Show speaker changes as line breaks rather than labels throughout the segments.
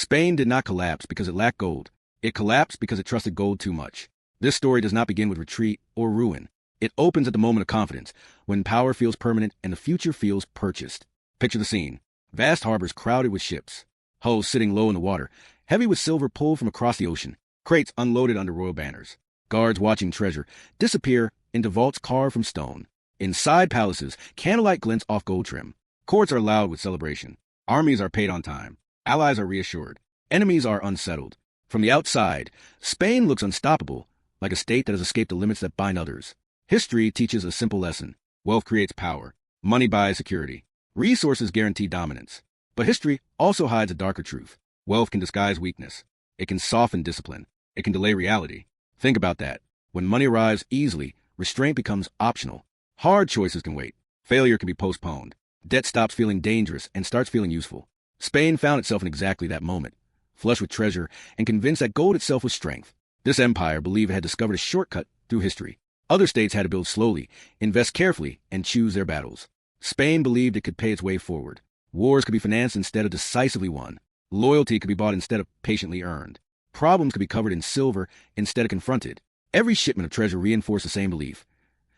Spain did not collapse because it lacked gold. It collapsed because it trusted gold too much. This story does not begin with retreat or ruin. It opens at the moment of confidence, when power feels permanent and the future feels purchased. Picture the scene. Vast harbors crowded with ships. Hulls sitting low in the water, heavy with silver pulled from across the ocean. Crates unloaded under royal banners. Guards watching treasure disappear into vaults carved from stone. Inside palaces, candlelight glints off gold trim. Courts are loud with celebration. Armies are paid on time. Allies are reassured. Enemies are unsettled. From the outside, Spain looks unstoppable, like a state that has escaped the limits that bind others. History teaches a simple lesson. Wealth creates power. Money buys security. Resources guarantee dominance. But history also hides a darker truth. Wealth can disguise weakness. It can soften discipline. It can delay reality. Think about that. When money arrives easily, restraint becomes optional. Hard choices can wait. Failure can be postponed. Debt stops feeling dangerous and starts feeling useful. Spain found itself in exactly that moment, flush with treasure and convinced that gold itself was strength. This empire believed it had discovered a shortcut through history. Other states had to build slowly, invest carefully, and choose their battles. Spain believed it could pay its way forward. Wars could be financed instead of decisively won. Loyalty could be bought instead of patiently earned. Problems could be covered in silver instead of confronted. Every shipment of treasure reinforced the same belief.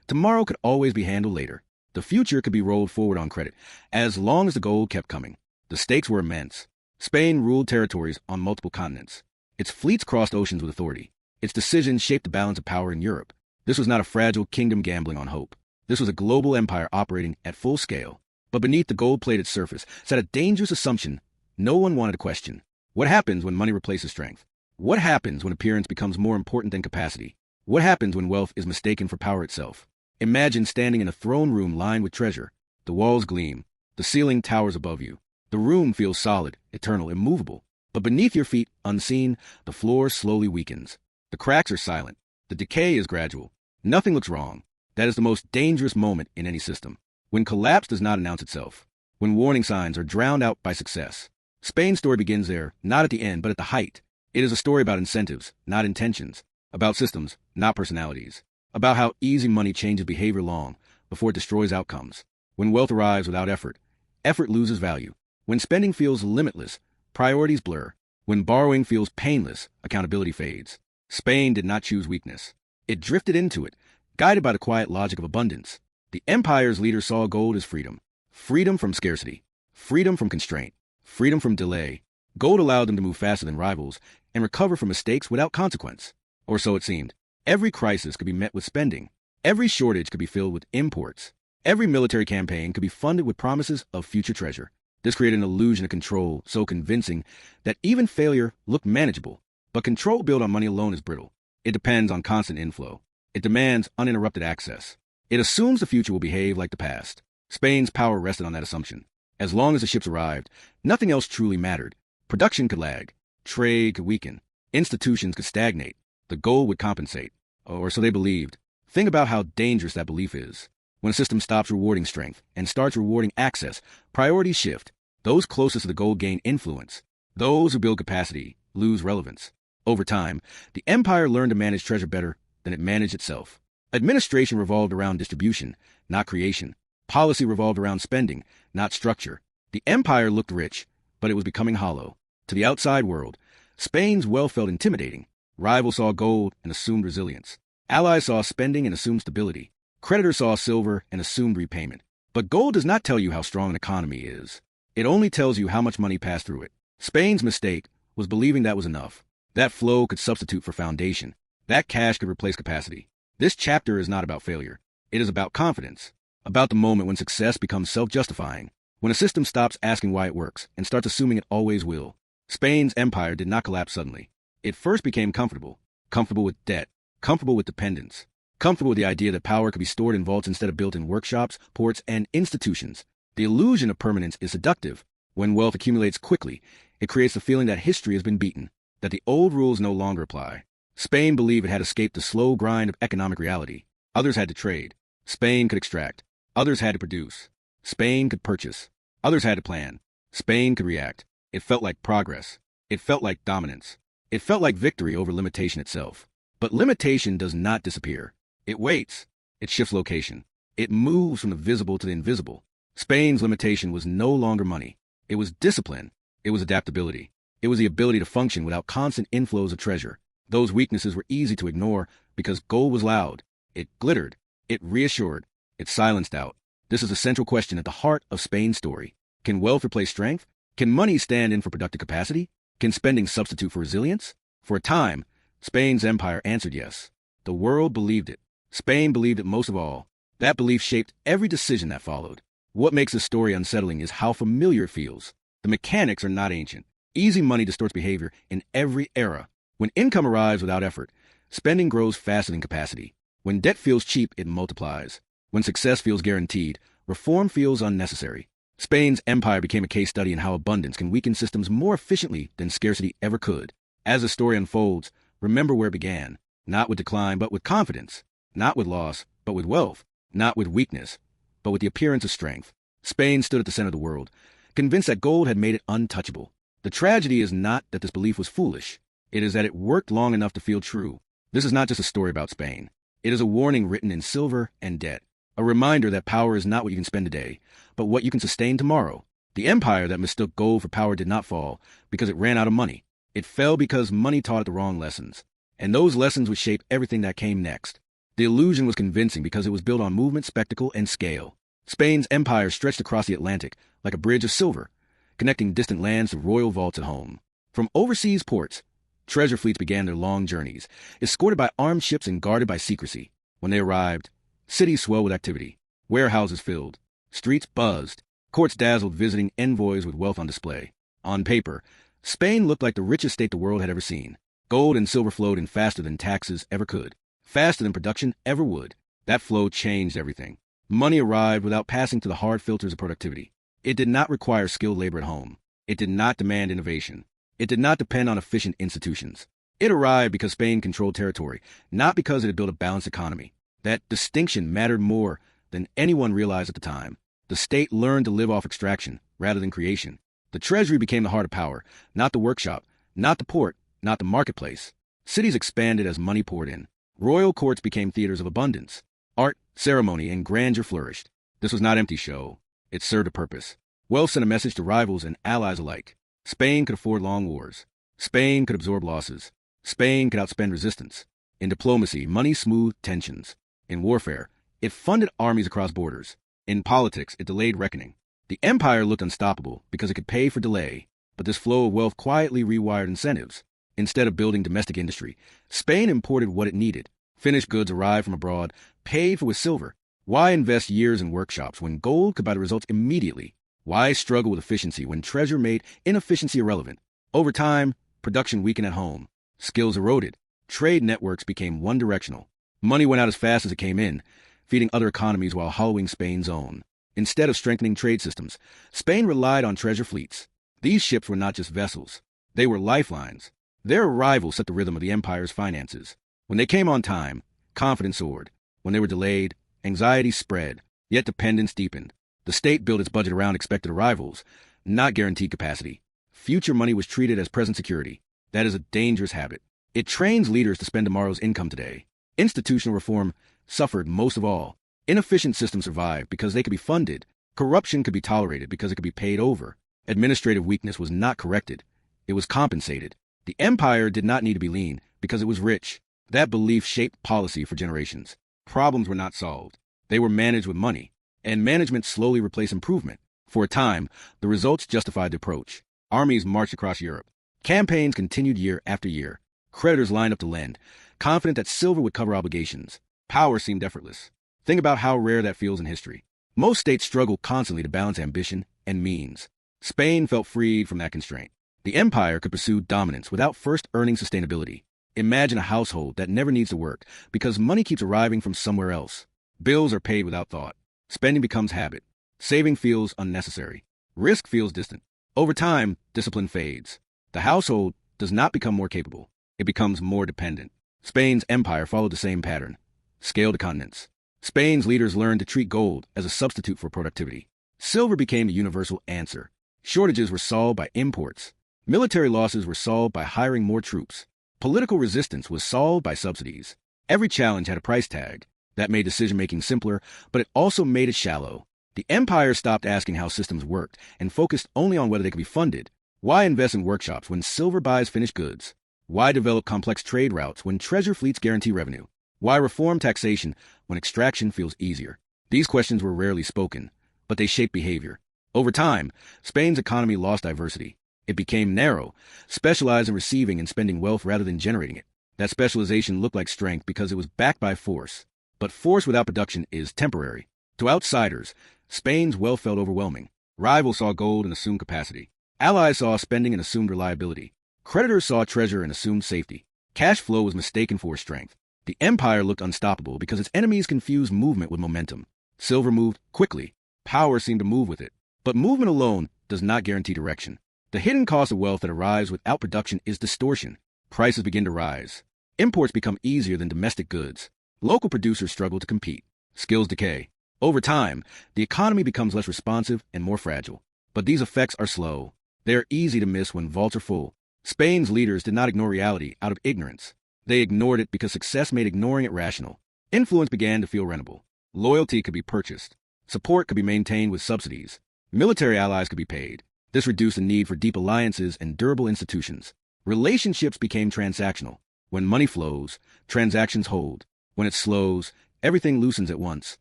Tomorrow could always be handled later. The future could be rolled forward on credit, as long as the gold kept coming. The stakes were immense. Spain ruled territories on multiple continents. Its fleets crossed oceans with authority. Its decisions shaped the balance of power in Europe. This was not a fragile kingdom gambling on hope. This was a global empire operating at full scale. But beneath the gold-plated surface sat a dangerous assumption no one wanted to question. What happens when money replaces strength? What happens when appearance becomes more important than capacity? What happens when wealth is mistaken for power itself? Imagine standing in a throne room lined with treasure. The walls gleam. The ceiling towers above you. The room feels solid, eternal, immovable. But beneath your feet, unseen, the floor slowly weakens. The cracks are silent. The decay is gradual. Nothing looks wrong. That is the most dangerous moment in any system. When collapse does not announce itself. When warning signs are drowned out by success. Spain's story begins there, not at the end, but at the height. It is a story about incentives, not intentions. About systems, not personalities. About how easy money changes behavior long before it destroys outcomes. When wealth arrives without effort, effort loses value. When spending feels limitless, priorities blur. When borrowing feels painless, accountability fades. Spain did not choose weakness. It drifted into it, guided by the quiet logic of abundance. The empire's leaders saw gold as freedom. Freedom from scarcity. Freedom from constraint. Freedom from delay. Gold allowed them to move faster than rivals and recover from mistakes without consequence. Or so it seemed. Every crisis could be met with spending. Every shortage could be filled with imports. Every military campaign could be funded with promises of future treasure. This created an illusion of control so convincing that even failure looked manageable. But control built on money alone is brittle. It depends on constant inflow. It demands uninterrupted access. It assumes the future will behave like the past. Spain's power rested on that assumption. As long as the ships arrived, nothing else truly mattered. Production could lag. Trade could weaken. Institutions could stagnate. The gold would compensate. Or so they believed. Think about how dangerous that belief is. When a system stops rewarding strength and starts rewarding access, priorities shift. Those closest to the gold gain influence. Those who build capacity lose relevance. Over time, the empire learned to manage treasure better than it managed itself. Administration revolved around distribution, not creation. Policy revolved around spending, not structure. The empire looked rich, but it was becoming hollow. To the outside world, Spain's wealth felt intimidating. Rivals saw gold and assumed resilience. Allies saw spending and assumed stability. Creditors saw silver and assumed repayment. But gold does not tell you how strong an economy is. It only tells you how much money passed through it. Spain's mistake was believing that was enough. That flow could substitute for foundation. That cash could replace capacity. This chapter is not about failure. It is about confidence. About the moment when success becomes self-justifying. When a system stops asking why it works and starts assuming it always will. Spain's empire did not collapse suddenly. It first became comfortable. Comfortable with debt. Comfortable with dependence. Comfortable with the idea that power could be stored in vaults instead of built in workshops, ports, and institutions. The illusion of permanence is seductive. When wealth accumulates quickly, it creates the feeling that history has been beaten, that the old rules no longer apply. Spain believed it had escaped the slow grind of economic reality. Others had to trade. Spain could extract. Others had to produce. Spain could purchase. Others had to plan. Spain could react. It felt like progress. It felt like dominance. It felt like victory over limitation itself. But limitation does not disappear. It waits. It shifts location. It moves from the visible to the invisible. Spain's limitation was no longer money. It was discipline. It was adaptability. It was the ability to function without constant inflows of treasure. Those weaknesses were easy to ignore because gold was loud. It glittered. It reassured. It silenced doubt. This is a central question at the heart of Spain's story. Can wealth replace strength? Can money stand in for productive capacity? Can spending substitute for resilience? For a time, Spain's empire answered yes. The world believed it. Spain believed it most of all. That belief shaped every decision that followed. What makes this story unsettling is how familiar it feels. The mechanics are not ancient. Easy money distorts behavior in every era. When income arrives without effort, spending grows faster than capacity. When debt feels cheap, it multiplies. When success feels guaranteed, reform feels unnecessary. Spain's empire became a case study in how abundance can weaken systems more efficiently than scarcity ever could. As the story unfolds, remember where it began. Not with decline, but with confidence. Not with loss, but with wealth. Not with weakness, but with the appearance of strength. Spain stood at the center of the world, convinced that gold had made it untouchable. The tragedy is not that this belief was foolish. It is that it worked long enough to feel true. This is not just a story about Spain. It is a warning written in silver and debt. A reminder that power is not what you can spend today, but what you can sustain tomorrow. The empire that mistook gold for power did not fall because it ran out of money. It fell because money taught it the wrong lessons. And those lessons would shape everything that came next. The illusion was convincing because it was built on movement, spectacle, and scale. Spain's empire stretched across the Atlantic like a bridge of silver, connecting distant lands to royal vaults at home. From overseas ports, treasure fleets began their long journeys, escorted by armed ships and guarded by secrecy. When they arrived, cities swelled with activity. Warehouses filled. Streets buzzed. Courts dazzled, visiting envoys with wealth on display. On paper, Spain looked like the richest state the world had ever seen. Gold and silver flowed in faster than taxes ever could. Faster than production ever would. That flow changed everything. Money arrived without passing through the hard filters of productivity. It did not require skilled labor at home. It did not demand innovation. It did not depend on efficient institutions. It arrived because Spain controlled territory, not because it had built a balanced economy. That distinction mattered more than anyone realized at the time. The state learned to live off extraction rather than creation. The treasury became the heart of power, not the workshop, not the port, not the marketplace. Cities expanded as money poured in. Royal courts became theaters of abundance. Art, ceremony, and grandeur flourished. This was not empty show. It served a purpose. Wealth sent a message to rivals and allies alike. Spain could afford long wars. Spain could absorb losses. Spain could outspend resistance. In diplomacy, money smoothed tensions. In warfare, it funded armies across borders. In politics, it delayed reckoning. The empire looked unstoppable because it could pay for delay, but this flow of wealth quietly rewired incentives. Instead of building domestic industry, Spain imported what it needed. Finished goods arrived from abroad, paid for with silver. Why invest years in workshops when gold could buy the results immediately? Why struggle with efficiency when treasure made inefficiency irrelevant? Over time, production weakened at home. Skills eroded. Trade networks became one-directional. Money went out as fast as it came in, feeding other economies while hollowing Spain's own. Instead of strengthening trade systems, Spain relied on treasure fleets. These ships were not just vessels. They were lifelines. Their arrival set the rhythm of the empire's finances. When they came on time, confidence soared. When they were delayed, anxiety spread, yet dependence deepened. The state built its budget around expected arrivals, not guaranteed capacity. Future money was treated as present security. That is a dangerous habit. It trains leaders to spend tomorrow's income today. Institutional reform suffered most of all. Inefficient systems survived because they could be funded. Corruption could be tolerated because it could be paid over. Administrative weakness was not corrected. It was compensated. The empire did not need to be lean because it was rich. That belief shaped policy for generations. Problems were not solved. They were managed with money, and management slowly replaced improvement. For a time, the results justified the approach. Armies marched across Europe. Campaigns continued year after year. Creditors lined up to lend, confident that silver would cover obligations. Power seemed effortless. Think about how rare that feels in history. Most states struggle constantly to balance ambition and means. Spain felt freed from that constraint. The empire could pursue dominance without first earning sustainability. Imagine a household that never needs to work because money keeps arriving from somewhere else. Bills are paid without thought. Spending becomes habit. Saving feels unnecessary. Risk feels distant. Over time, discipline fades. The household does not become more capable. It becomes more dependent. Spain's empire followed the same pattern. Scale to continents. Spain's leaders learned to treat gold as a substitute for productivity. Silver became the universal answer. Shortages were solved by imports. Military losses were solved by hiring more troops. Political resistance was solved by subsidies. Every challenge had a price tag. That made decision-making simpler, but it also made it shallow. The empire stopped asking how systems worked and focused only on whether they could be funded. Why invest in workshops when silver buys finished goods? Why develop complex trade routes when treasure fleets guarantee revenue? Why reform taxation when extraction feels easier? These questions were rarely spoken, but they shaped behavior. Over time, Spain's economy lost diversity. It became narrow, specialized in receiving and spending wealth rather than generating it. That specialization looked like strength because it was backed by force. But force without production is temporary. To outsiders, Spain's wealth felt overwhelming. Rivals saw gold and assumed capacity. Allies saw spending and assumed reliability. Creditors saw treasure and assumed safety. Cash flow was mistaken for strength. The empire looked unstoppable because its enemies confused movement with momentum. Silver moved quickly. Power seemed to move with it. But movement alone does not guarantee direction. The hidden cost of wealth that arrives without production is distortion. Prices begin to rise. Imports become easier than domestic goods. Local producers struggle to compete. Skills decay. Over time, the economy becomes less responsive and more fragile. But these effects are slow. They are easy to miss when vaults are full. Spain's leaders did not ignore reality out of ignorance. They ignored it because success made ignoring it rational. Influence began to feel rentable. Loyalty could be purchased. Support could be maintained with subsidies. Military allies could be paid. This reduced the need for deep alliances and durable institutions. Relationships became transactional. When money flows, transactions hold. When it slows, everything loosens at once.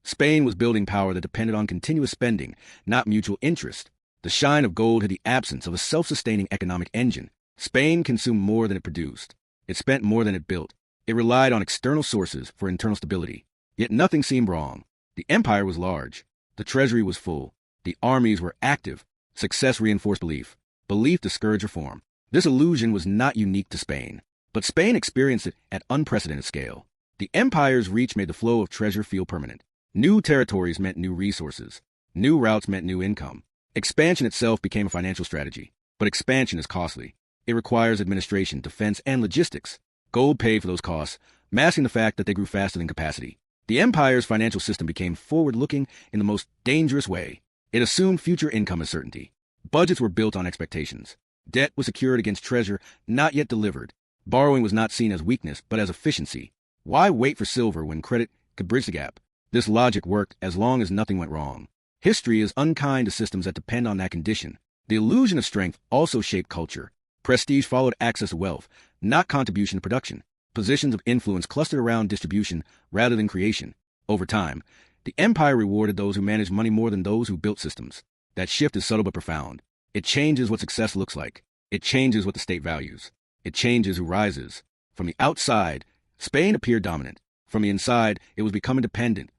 Spain was building power that depended on continuous spending, not mutual interest. The shine of gold had the absence of a self-sustaining economic engine. Spain consumed more than it produced. It spent more than it built. It relied on external sources for internal stability. Yet nothing seemed wrong. The empire was large. The treasury was full. The armies were active. Success reinforced belief. Belief discouraged reform. This illusion was not unique to Spain. But Spain experienced it at unprecedented scale. The empire's reach made the flow of treasure feel permanent. New territories meant new resources. New routes meant new income. Expansion itself became a financial strategy. But expansion is costly. It requires administration, defense, and logistics. Gold paid for those costs, masking the fact that they grew faster than capacity. The empire's financial system became forward-looking in the most dangerous way. It assumed future income as certainty. Budgets were built on expectations. Debt was secured against treasure not yet delivered. Borrowing was not seen as weakness, but as efficiency. Why wait for silver when credit could bridge the gap? This logic worked as long as nothing went wrong. History is unkind to systems that depend on that condition. The illusion of strength also shaped culture. Prestige followed access to wealth, not contribution to production. Positions of influence clustered around distribution rather than creation. Over time, the empire rewarded those who managed money more than those who built systems. That shift is subtle but profound. It changes what success looks like. It changes what the state values. It changes who rises. From the outside, Spain appeared dominant. From the inside, it was becoming dependent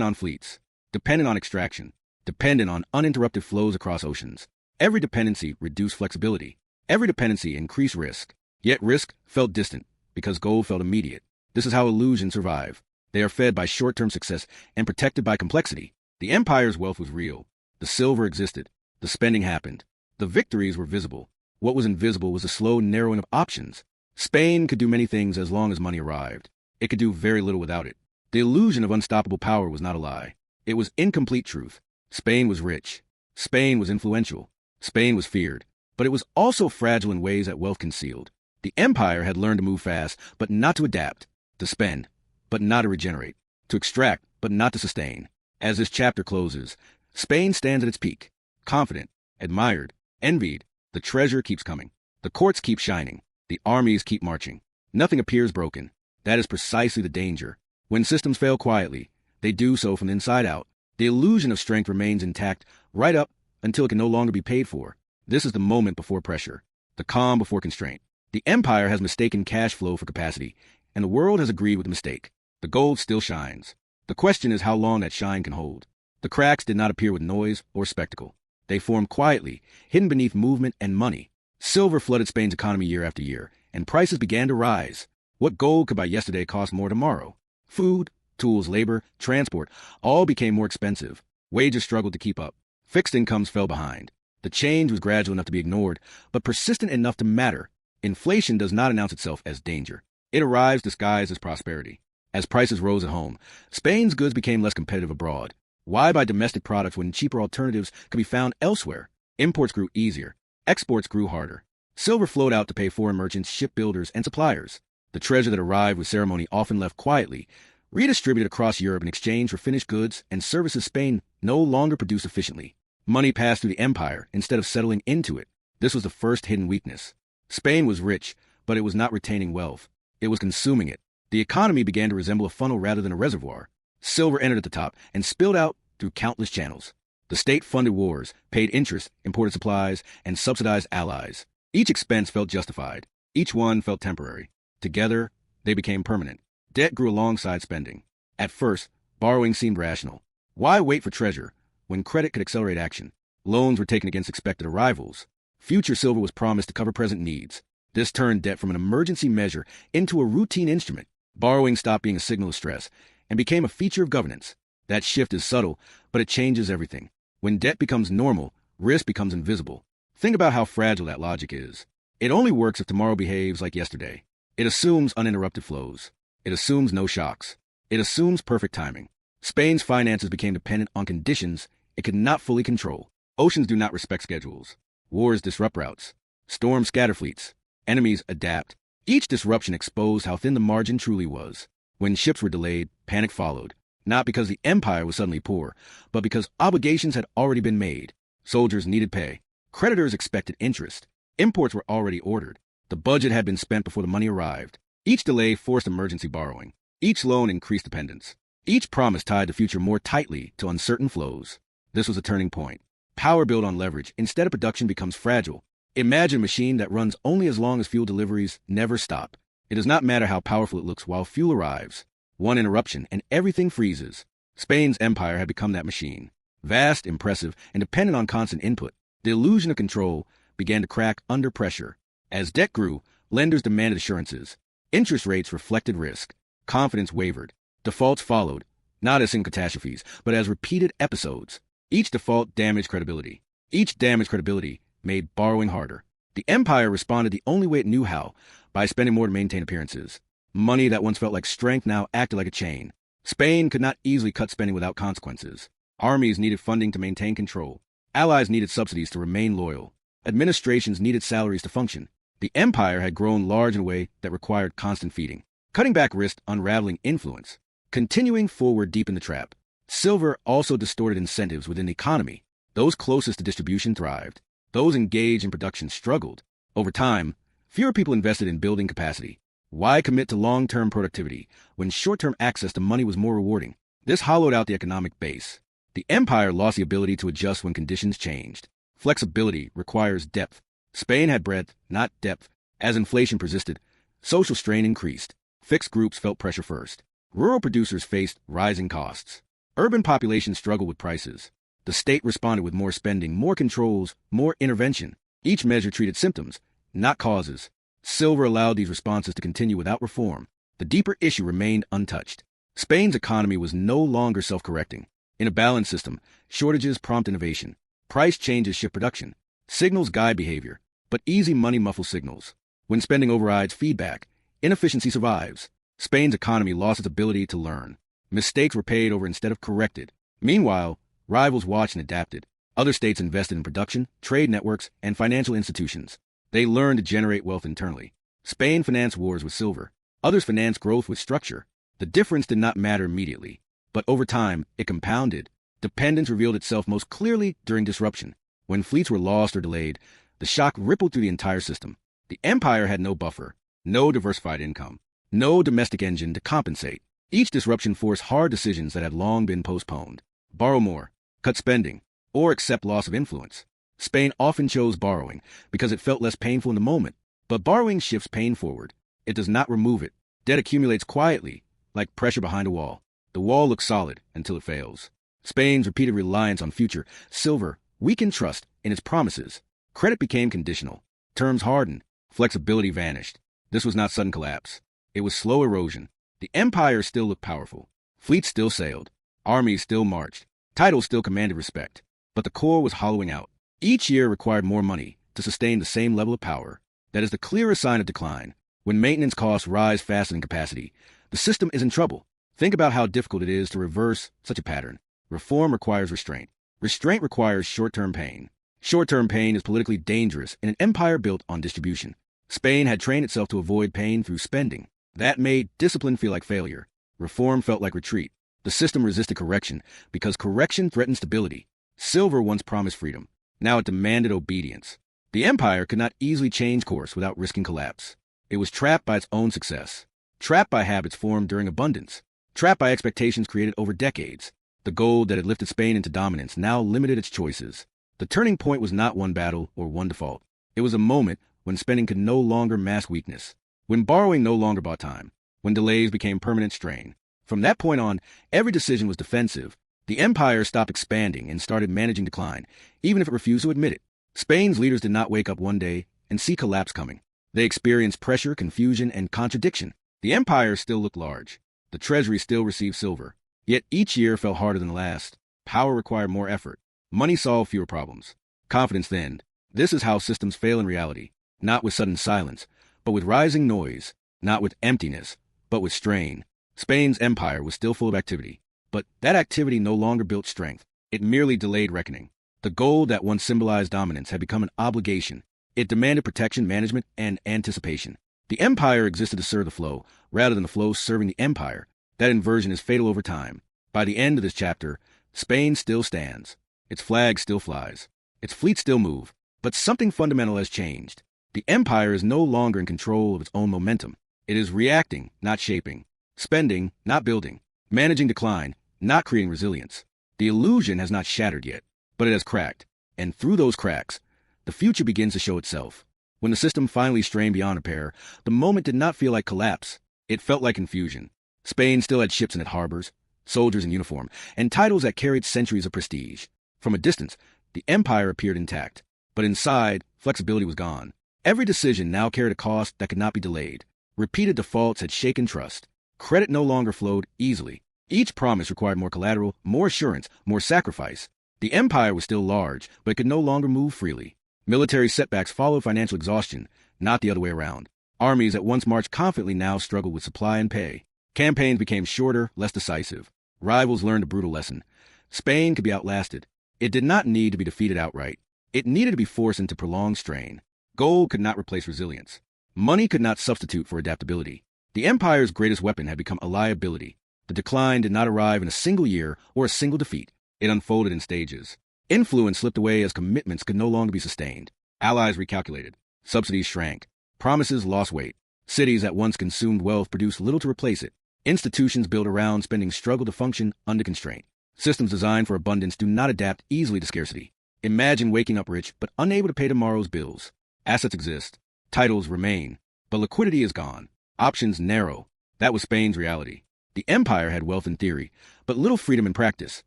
on fleets, dependent on extraction, dependent on uninterrupted flows across oceans. Every dependency reduced flexibility. Every dependency increased risk. Yet risk felt distant because gold felt immediate. This is how illusions survive. They are fed by short-term success and protected by complexity. The empire's wealth was real. The silver existed. The spending happened. The victories were visible. What was invisible was the slow narrowing of options. Spain could do many things as long as money arrived. It could do very little without it. The illusion of unstoppable power was not a lie. It was incomplete truth. Spain was rich. Spain was influential. Spain was feared. But it was also fragile in ways that wealth concealed. The empire had learned to move fast, but not to adapt. To spend, but not to regenerate. To extract, but not to sustain. As this chapter closes, Spain stands at its peak. Confident, admired, envied. The treasure keeps coming. The courts keep shining. The armies keep marching. Nothing appears broken. That is precisely the danger. When systems fail quietly, they do so from the inside out. The illusion of strength remains intact right up until it can no longer be paid for. This is the moment before pressure, the calm before constraint. The empire has mistaken cash flow for capacity, and the world has agreed with the mistake. The gold still shines. The question is how long that shine can hold. The cracks did not appear with noise or spectacle. They formed quietly, hidden beneath movement and money. Silver flooded Spain's economy year after year, and prices began to rise. What gold could buy yesterday cost more tomorrow. Food, tools, labor, transport, all became more expensive. Wages struggled to keep up. Fixed incomes fell behind. The change was gradual enough to be ignored, but persistent enough to matter. Inflation does not announce itself as danger. It arrives disguised as prosperity. As prices rose at home, Spain's goods became less competitive abroad. Why buy domestic products when cheaper alternatives could be found elsewhere? Imports grew easier. Exports grew harder. Silver flowed out to pay foreign merchants, shipbuilders, and suppliers. The treasure that arrived with ceremony often left quietly, redistributed across Europe in exchange for finished goods and services Spain no longer produced efficiently. Money passed through the empire instead of settling into it. This was the first hidden weakness. Spain was rich, but it was not retaining wealth. It was consuming it. The economy began to resemble a funnel rather than a reservoir. Silver entered at the top and spilled out through countless channels. The state funded wars, paid interest, imported supplies, and subsidized allies. Each expense felt justified. Each one felt temporary. Together, they became permanent. Debt grew alongside spending. At first, borrowing seemed rational. Why wait for treasure when credit could accelerate action? Loans were taken against expected arrivals. Future silver was promised to cover present needs. This turned debt from an emergency measure into a routine instrument. Borrowing stopped being a signal of stress and became a feature of governance. That shift is subtle, but it changes everything. When debt becomes normal, risk becomes invisible. Think about how fragile that logic is. It only works if tomorrow behaves like yesterday. It assumes uninterrupted flows. It assumes no shocks. It assumes perfect timing. Spain's finances became dependent on conditions it could not fully control. Oceans do not respect schedules. Wars disrupt routes. Storms scatter fleets. Enemies adapt. Each disruption exposed how thin the margin truly was. When ships were delayed, panic followed. Not because the empire was suddenly poor, but because obligations had already been made. Soldiers needed pay. Creditors expected interest. Imports were already ordered. The budget had been spent before the money arrived. Each delay forced emergency borrowing. Each loan increased dependence. Each promise tied the future more tightly to uncertain flows. This was a turning point. Power built on leverage instead of production becomes fragile. Imagine a machine that runs only as long as fuel deliveries never stop. It does not matter how powerful it looks while fuel arrives. One interruption and everything freezes. Spain's empire had become that machine. Vast, impressive, and dependent on constant input. The illusion of control began to crack under pressure. As debt grew, lenders demanded assurances. Interest rates reflected risk. Confidence wavered. Defaults followed, not as single catastrophes, but as repeated episodes. Each default damaged credibility. Each damaged credibility made borrowing harder. The empire responded the only way it knew how, by spending more to maintain appearances. Money that once felt like strength now acted like a chain. Spain could not easily cut spending without consequences. Armies needed funding to maintain control. Allies needed subsidies to remain loyal. Administrations needed salaries to function. The empire had grown large in a way that required constant feeding. Cutting back risked unraveling influence. Continuing forward deepened the trap. Silver also distorted incentives within the economy. Those closest to distribution thrived. Those engaged in production struggled. Over time, fewer people invested in building capacity. Why commit to long-term productivity when short-term access to money was more rewarding? This hollowed out the economic base. The empire lost the ability to adjust when conditions changed. Flexibility requires depth. Spain had breadth, not depth. As inflation persisted, social strain increased. Fixed groups felt pressure first. Rural producers faced rising costs. Urban populations struggled with prices. The state responded with more spending, more controls, more intervention. Each measure treated symptoms, not causes. Silver allowed these responses to continue without reform. The deeper issue remained untouched. Spain's economy was no longer self-correcting. In a balanced system, shortages prompt innovation. Price changes shift production. Signals guide behavior, but easy money muffles signals. When spending overrides feedback, inefficiency survives. Spain's economy lost its ability to learn. Mistakes were paid over instead of corrected. Meanwhile, rivals watched and adapted. Other states invested in production, trade networks, and financial institutions. They learned to generate wealth internally. Spain financed wars with silver. Others financed growth with structure. The difference did not matter immediately, but over time, it compounded. Dependence revealed itself most clearly during disruption. When fleets were lost or delayed, the shock rippled through the entire system. The empire had no buffer, no diversified income, no domestic engine to compensate. Each disruption forced hard decisions that had long been postponed. Borrow more, cut spending, or accept loss of influence. Spain often chose borrowing because it felt less painful in the moment. But borrowing shifts pain forward. It does not remove it. Debt accumulates quietly, like pressure behind a wall. The wall looks solid until it fails. Spain's repeated reliance on future silver weakened trust in its promises. Credit became conditional. Terms hardened. Flexibility vanished. This was not sudden collapse. It was slow erosion. The empire still looked powerful. Fleets still sailed. Armies still marched. Titles still commanded respect. But the core was hollowing out. Each year required more money to sustain the same level of power. That is the clearest sign of decline. When maintenance costs rise faster than capacity, the system is in trouble. Think about how difficult it is to reverse such a pattern. Reform requires restraint. Restraint requires short-term pain. Short-term pain is politically dangerous in an empire built on distribution. Spain had trained itself to avoid pain through spending. That made discipline feel like failure. Reform felt like retreat. The system resisted correction because correction threatened stability. Silver once promised freedom. Now it demanded obedience. The empire could not easily change course without risking collapse. It was trapped by its own success, trapped by habits formed during abundance, trapped by expectations created over decades. The gold that had lifted Spain into dominance now limited its choices. The turning point was not one battle or one default. It was a moment when spending could no longer mask weakness, when borrowing no longer bought time, when delays became permanent strain. From that point on, every decision was defensive. The empire stopped expanding and started managing decline, even if it refused to admit it. Spain's leaders did not wake up one day and see collapse coming. They experienced pressure, confusion, and contradiction. The empire still looked large. The treasury still received silver. Yet each year felt harder than the last. Power required more effort. Money solved fewer problems. Confidence thinned. This is how systems fail in reality, not with sudden silence, but with rising noise, not with emptiness, but with strain. Spain's empire was still full of activity, but that activity no longer built strength. It merely delayed reckoning. The gold that once symbolized dominance had become an obligation. It demanded protection, management, and anticipation. The empire existed to serve the flow, rather than the flow serving the empire. That inversion is fatal over time. By the end of this chapter, Spain still stands. Its flag still flies. Its fleets still move. But something fundamental has changed. The empire is no longer in control of its own momentum. It is reacting, not shaping. Spending, not building. Managing decline, not creating resilience. The illusion has not shattered yet, but it has cracked. And through those cracks, the future begins to show itself. When the system finally strained beyond repair, the moment did not feel like collapse. It felt like confusion. Spain still had ships in its harbors, soldiers in uniform, and titles that carried centuries of prestige. From a distance, the empire appeared intact. But inside, flexibility was gone. Every decision now carried a cost that could not be delayed. Repeated defaults had shaken trust. Credit no longer flowed easily. Each promise required more collateral, more assurance, more sacrifice. The empire was still large, but it could no longer move freely. Military setbacks followed financial exhaustion, not the other way around. Armies that once marched confidently now struggled with supply and pay. Campaigns became shorter, less decisive. Rivals learned a brutal lesson. Spain could be outlasted. It did not need to be defeated outright. It needed to be forced into prolonged strain. Gold could not replace resilience. Money could not substitute for adaptability. The empire's greatest weapon had become a liability. The decline did not arrive in a single year or a single defeat. It unfolded in stages. Influence slipped away as commitments could no longer be sustained. Allies recalculated. Subsidies shrank. Promises lost weight. Cities that once consumed wealth produced little to replace it. Institutions built around spending struggled to function under constraint. Systems designed for abundance do not adapt easily to scarcity. Imagine waking up rich but unable to pay tomorrow's bills. Assets exist. Titles remain. But liquidity is gone. Options narrow. That was Spain's reality. The empire had wealth in theory, but little freedom in practice.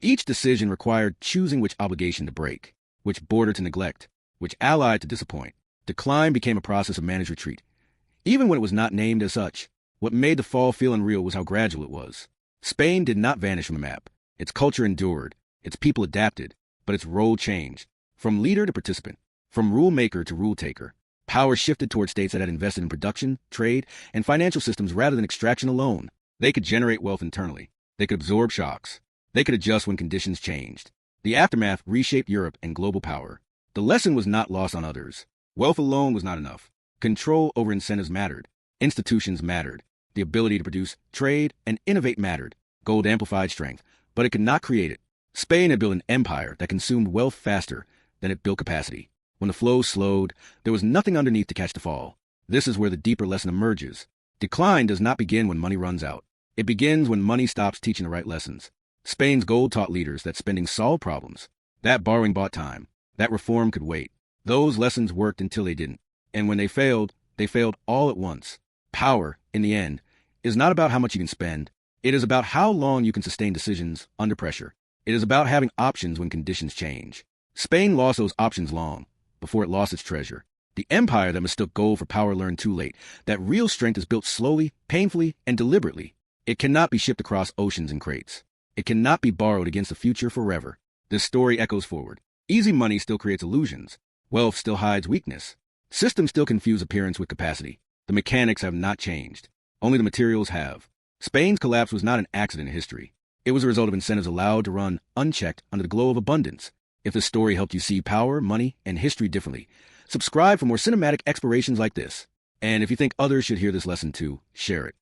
Each decision required choosing which obligation to break, which border to neglect, which ally to disappoint. Decline became a process of managed retreat. Even when it was not named as such, what made the fall feel unreal was how gradual it was. Spain did not vanish from the map. Its culture endured. Its people adapted. But its role changed. From leader to participant. From rule maker to rule taker. Power shifted toward states that had invested in production, trade, and financial systems rather than extraction alone. They could generate wealth internally. They could absorb shocks. They could adjust when conditions changed. The aftermath reshaped Europe and global power. The lesson was not lost on others. Wealth alone was not enough. Control over incentives mattered. Institutions mattered. The ability to produce, trade, and innovate mattered. Gold amplified strength, but it could not create it. Spain had built an empire that consumed wealth faster than it built capacity. When the flow slowed, there was nothing underneath to catch the fall. This is where the deeper lesson emerges. Decline does not begin when money runs out. It begins when money stops teaching the right lessons. Spain's gold taught leaders that spending solved problems, that borrowing bought time, that reform could wait. Those lessons worked until they didn't. And when they failed all at once. Power, in the end, is not about how much you can spend. It is about how long you can sustain decisions under pressure. It is about having options when conditions change. Spain lost those options long before it lost its treasure. The empire that mistook gold for power learned too late that real strength is built slowly, painfully, and deliberately. It cannot be shipped across oceans in crates. It cannot be borrowed against the future forever. This story echoes forward. Easy money still creates illusions. Wealth still hides weakness. Systems still confuse appearance with capacity. The mechanics have not changed. Only the materials have. Spain's collapse was not an accident in history. It was a result of incentives allowed to run unchecked under the glow of abundance. If this story helped you see power, money, and history differently, subscribe for more cinematic explorations like this. And if you think others should hear this lesson too, share it.